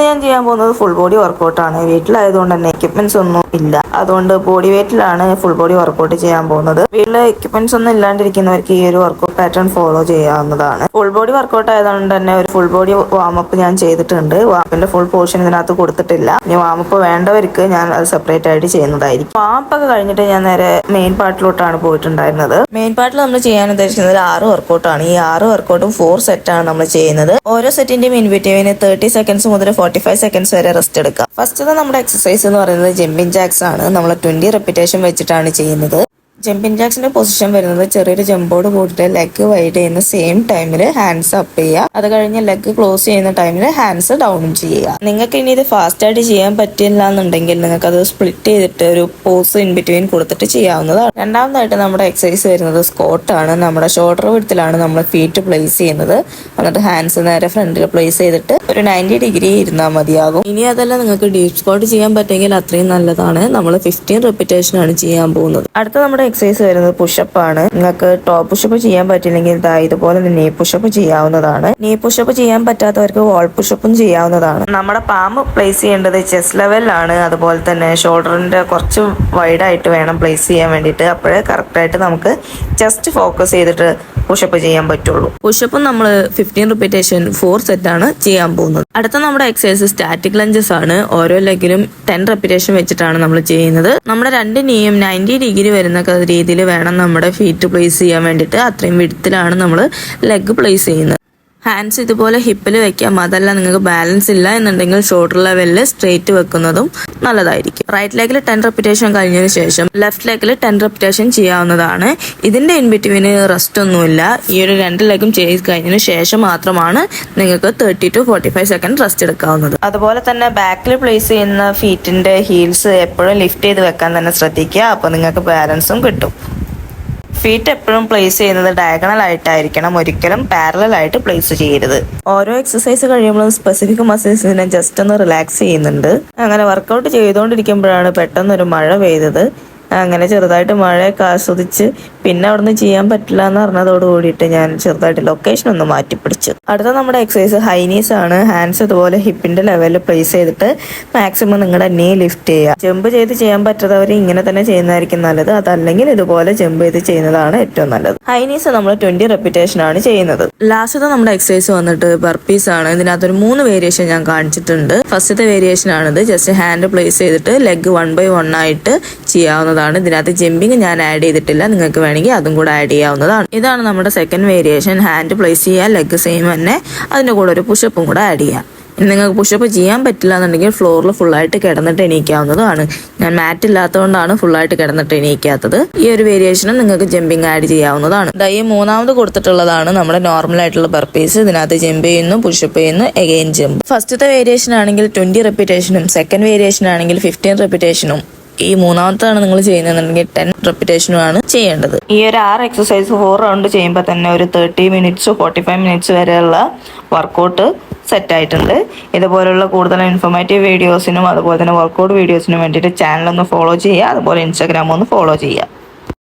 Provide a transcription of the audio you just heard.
ഞാൻ ചെയ്യാൻ പോകുന്നത് ഫുൾ ബോഡി വർക്കൗട്ടാണ്. വീട്ടിലായതുകൊണ്ട് തന്നെ എക്യുപ്മെന്റ്സ് ഒന്നും ഇല്ല, അതുകൊണ്ട് ബോഡി വെയിറ്റിലാണ് ഫുൾ ബോഡി വർക്കൗട്ട് ചെയ്യാൻ പോകുന്നത്. വീട്ടിലെ എക്യുപ്മെന്റ്സ് ഒന്നും ഇല്ലാണ്ടിരിക്കുന്നവർക്ക് ഈ ഒരു വർക്കൗട്ട് പാറ്റേൺ ഫോളോ ചെയ്യാവുന്നതാണ്. ഫുൾ ബോഡി വർക്കൗട്ട് ആയതുകൊണ്ട് തന്നെ ഒരു ഫുൾ ബോഡി വാമപ്പ് ഞാൻ ചെയ്തിട്ടുണ്ട്. വാമപ്പിന്റെ ഫുൾ പോർഷൻ ഇതിനകത്ത് കൊടുത്തിട്ടില്ല. ഇനി വാമപ്പ് വേണ്ടവർക്ക് ഞാൻ അത് സെപ്പറേറ്റ് ആയിട്ട് ചെയ്യുന്നതായിരിക്കും. വാമപ്പ് ഒക്കെ കഴിഞ്ഞിട്ട് ഞാൻ നേരെ മെയിൻ പാർട്ടിലോട്ടാണ് പോയിട്ടുണ്ടായിരുന്നത്. മെയിൻ പാർട്ടിൽ നമ്മൾ ചെയ്യാൻ ഉദ്ദേശിക്കുന്നത് 6 വർക്കൗട്ടാണ്. ഈ 6 വർക്കൗട്ടും 4 സെറ്റാണ് നമ്മൾ ചെയ്യുന്നത്. ഓരോ സെറ്റിന്റെയും ഇൻ ബിറ്റ്വീൻ 30 സെക്കൻഡ്സ് മുതൽ 45 സെക്കൻഡ്സ് വരെ റെസ്റ്റ് എടുക്കുക. ഫസ്റ്റ് നമ്മുടെ എക്സസൈസ് എന്ന് പറയുന്നത് ജമ്പിങ് ജാക്സ് ആണ്. നമ്മൾ 20 റെപ്പിറ്റേഷൻ വെച്ചിട്ടാണ് ചെയ്യുന്നത്. ജമ്പിങ് ജാക്സിന്റെ പൊസിഷൻ വരുന്നത് ചെറിയൊരു ജമ്പോട് കൂടിയിട്ട് ലെഗ് വൈഡ് ചെയ്യുന്ന സെയിം ടൈമിൽ ഹാൻഡ്സ് അപ്പ് ചെയ്യുക. അത് കഴിഞ്ഞ് ലെഗ് ക്ലോസ് ചെയ്യുന്ന ടൈമിൽ ഹാൻഡ്സ് ഡൗണും ചെയ്യുക. നിങ്ങൾക്ക് ഇനി ഇത് ഫാസ്റ്റ് ആയിട്ട് ചെയ്യാൻ പറ്റില്ല എന്നുണ്ടെങ്കിൽ നിങ്ങൾക്ക് അത് സ്പ്ലിറ്റ് ചെയ്തിട്ട് ഒരു പോസ് ഇൻ ബിറ്റ്വീൻ കൊടുത്തിട്ട് ചെയ്യാവുന്നതാണ്. രണ്ടാമതായിട്ട് നമ്മുടെ എക്സസൈസ് വരുന്നത് സ്ക്വാട്ട് ആണ്. നമ്മുടെ ഷോൾഡർ വിഡ്ത്തിലാണ് നമ്മൾ ഫീറ്റ് പ്ലേസ് ചെയ്യുന്നത്. എന്നിട്ട് ഹാൻഡ്സ് നേരെ ഫ്രണ്ടിൽ പ്ലേസ് ചെയ്തിട്ട് ഒരു 90 ഡിഗ്രി ഇരുന്നാൽ മതിയാകും. ഇനി അതല്ല നിങ്ങൾക്ക് ഡീപ് സ്ക്വാട്ട് ചെയ്യാൻ പറ്റുമെങ്കിൽ അത്രയും നല്ലതാണ്. നമ്മൾ 15 റെപ്പിറ്റേഷൻ ആണ് ചെയ്യാൻ പോകുന്നത്. അടുത്ത നമ്മുടെ എക്സസൈസ് വരുന്നത് പുഷപ്പ് ആണ്. നിങ്ങൾക്ക് ടോപ്പ് പുഷപ്പ് ചെയ്യാൻ പറ്റില്ലെങ്കിൽ ഇതുപോലെ നീ പുഷപ്പ് ചെയ്യാവുന്നതാണ്. നീ പുഷപ്പ് ചെയ്യാൻ പറ്റാത്തവർക്ക് വാൾ പുഷപ്പും ചെയ്യാവുന്നതാണ്. നമ്മുടെ പാം പ്ലേസ് ചെയ്യേണ്ടത് ചെസ്റ്റ് ലെവലിലാണ്. അതുപോലെ തന്നെ ഷോൾഡറിന്റെ കുറച്ച് വൈഡ് ആയിട്ട് വേണം പ്ലേസ് ചെയ്യാൻ വേണ്ടിയിട്ട്. അപ്പോഴേ കറക്റ്റ് ആയിട്ട് നമുക്ക് ജസ്റ്റ് ഫോക്കസ് ചെയ്തിട്ട് പുഷപ്പ് ചെയ്യാൻ പറ്റുള്ളൂ. പുഷപ്പും നമ്മൾ 15 റിപ്പീറ്റേഷൻ 4 സെറ്റ് ആണ് ചെയ്യാൻ പോകുന്നത്. അടുത്ത നമ്മുടെ എക്സസൈസ് സ്റ്റാറ്റിക് ലഞ്ചസ് ആണ്. ഓരോ ലെഗിലും 10 റെപ്പിറ്റേഷൻ വെച്ചിട്ടാണ് നമ്മൾ ചെയ്യുന്നത്. നമ്മുടെ 2 നീയും 90 ഡിഗ്രി വരുന്ന രീതിയിൽ വേണം നമ്മുടെ ഫീറ്റ് പ്ലേസ് ചെയ്യാൻ വേണ്ടിയിട്ട്. അത്രയും വിഡ്ത്തിലാണ് നമ്മൾ ലെഗ് പ്ലേസ് ചെയ്യുന്നത്. ഹാൻഡ്സ് ഇതുപോലെ ഹിപ്പിൽ വെക്കാം. അതല്ല നിങ്ങൾക്ക് ബാലൻസ് ഇല്ല എന്നുണ്ടെങ്കിൽ ഷോൾഡർ ലെവലിൽ സ്ട്രെയിറ്റ് വെക്കുന്നതും നല്ലതായിരിക്കും. റൈറ്റ് ലെഗിൽ 10 റെപ്പിറ്റേഷൻ കഴിഞ്ഞതിന് ശേഷം ലെഫ്റ്റ് ലെഗിൽ 10 റെപ്പിറ്റേഷൻ ചെയ്യാവുന്നതാണ്. ഇതിന്റെ ഇൻ ബിറ്റ്വീന് റെസ്റ്റ് ഒന്നുമില്ല. ഈ ഒരു 2 ലെഗും ചെയ്ത് കഴിഞ്ഞതിന് ശേഷം മാത്രമാണ് നിങ്ങൾക്ക് 30 to 45 സെക്കൻഡ് റെസ്റ്റ് എടുക്കാവുന്നത്. അതുപോലെ തന്നെ ബാക്കിൽ പ്ലേസ് ചെയ്യുന്ന ഫീറ്റിന്റെ ഹീൽസ് എപ്പോഴും ലിഫ്റ്റ് ചെയ്ത് വെക്കാൻ തന്നെ ശ്രദ്ധിക്കുക. അപ്പോൾ നിങ്ങൾക്ക് ബാലൻസും കിട്ടും. ഫീറ്റ് എപ്പോഴും പ്ലേസ് ചെയ്യുന്നത് ഡയഗണൽ ആയിട്ടായിരിക്കണം, ഒരിക്കലും പാരലൽ ആയിട്ട് പ്ലേസ് ചെയ്യരുത്. ഓരോ എക്സസൈസ് കഴിയുമ്പോഴും സ്പെസിഫിക് മസിൽസിനെ ജസ്റ്റ് ഒന്ന് റിലാക്സ് ചെയ്യുന്നുണ്ട്. അങ്ങനെ വർക്കൗട്ട് ചെയ്തുകൊണ്ടിരിക്കുമ്പോഴാണ് പെട്ടെന്നൊരു മഴ പെയ്തത്. അങ്ങനെ ചെറുതായിട്ട് മഴയൊക്കെ ആസ്വദിച്ച് പിന്നെ അവിടുന്ന് ചെയ്യാൻ പറ്റില്ല എന്ന് പറഞ്ഞതോട് കൂടിയിട്ട് ഞാൻ ചെറുതായിട്ട് ലൊക്കേഷൻ ഒന്ന് മാറ്റിപ്പിടിച്ചു. അടുത്ത നമ്മുടെ എക്സസൈസ് ഹൈനീസ് ആണ്. ഹാൻഡ്സ് ഇതുപോലെ ഹിപ്പിന്റെ ലെവലിൽ പ്ലേസ് ചെയ്തിട്ട് മാക്സിമം നിങ്ങളുടെ നീ ലിഫ്റ്റ് ചെയ്യുക. ജമ്പ് ചെയ്ത് ചെയ്യാൻ പറ്റാത്തവർ ഇങ്ങനെ തന്നെ ചെയ്യുന്നതായിരിക്കും നല്ലത്. അതല്ലെങ്കിൽ ഇതുപോലെ ജമ്പ് ചെയ്ത് ചെയ്യുന്നതാണ് ഏറ്റവും നല്ലത്. ഹൈനീസ് നമ്മൾ 20 റെപ്പിറ്റേഷൻ ആണ് ചെയ്യുന്നത്. ലാസ്റ്റത്തെ നമ്മുടെ എക്സസൈസ് വന്നിട്ട് ബർപ്പീസ് ആണ്. ഇതിനകത്തൊരു 3 വേരിയേഷൻ ഞാൻ കാണിച്ചിട്ടുണ്ട്. ഫസ്റ്റത്തെ വേരിയേഷൻ ആണിത്. ജസ്റ്റ് ഹാൻഡ് പ്ലേസ് ചെയ്തിട്ട് ലെഗ് 1 by 1 ആയിട്ട് ചെയ്യാവുന്നതാണ്. ഇതിനകത്ത് ജമ്പിങ് ഞാൻ ആഡ് ചെയ്തിട്ടില്ല. നിങ്ങൾക്ക് വേണമെങ്കിൽ അതും കൂടെ ആഡ് ചെയ്യാവുന്നതാണ്. ഇതാണ് നമ്മുടെ സെക്കൻഡ് വേരിയേഷൻ. ഹാൻഡ് പ്ലേസ് ചെയ്യുക, ലെഗ് സെയിം തന്നെ, അതിന്റെ കൂടെ ഒരു പുഷപ്പും കൂടെ ആഡ് ചെയ്യാം. നിങ്ങൾക്ക് പുഷപ്പ് ചെയ്യാൻ പറ്റില്ല എന്നുണ്ടെങ്കിൽ ഫ്ലോറിൽ ഫുള്ളായിട്ട് കിടന്നിട്ട് എണീക്കാവുന്നതാണ്. ഞാൻ മാറ്റ് ഇല്ലാത്തതുകൊണ്ടാണ് ഫുള്ളായിട്ട് കിടന്നിട്ട് എണീക്കാത്തത്. ഈ ഒരു വേരിയേഷനും നിങ്ങൾക്ക് ജമ്പിങ് ആഡ് ചെയ്യാവുന്നതാണ്. ഈ 3ാമത് കൊടുത്തിട്ടുള്ളതാണ് നമ്മുടെ നോർമൽ ആയിട്ടുള്ള ബർപ്പീസ്. ഇതിനകത്ത് ജമ്പ് ചെയ്യുന്നു, പുഷപ്പ് ചെയ്യുന്നു, എഗെയിൻ ജമ്പ്. ഫസ്റ്റത്തെ വേരിയേഷൻ ആണെങ്കിൽ 20 റെപ്പിറ്റേഷനും സെക്കൻഡ് വേരിയേഷൻ ആണെങ്കിൽ 15 റെപ്പിറ്റേഷനും ഈ 3ാമത്താണ് നിങ്ങൾ ചെയ്യുന്നതെന്നുണ്ടെങ്കിൽ 10 റെപ്പിറ്റേഷനുമാണ് ചെയ്യേണ്ടത്. ഈ ഒരു 6 എക്സസൈസ് 4 റൗണ്ട് ചെയ്യുമ്പോൾ തന്നെ ഒരു 30 മിനിറ്റ്സ് 45 മിനിറ്റ്സ് വരെയുള്ള വർക്കൗട്ട് സെറ്റ് ആയിട്ടുണ്ട്. ഇതുപോലുള്ള കൂടുതൽ ഇൻഫോർമേറ്റീവ് വീഡിയോസിനും അതുപോലെ തന്നെ വർക്കൗട്ട് വീഡിയോസിനും വേണ്ടിയിട്ട് ചാനൽ ഒന്ന് ഫോളോ ചെയ്യുക. അതുപോലെ ഇൻസ്റ്റാഗ്രാം ഒന്ന് ഫോളോ ചെയ്യുക.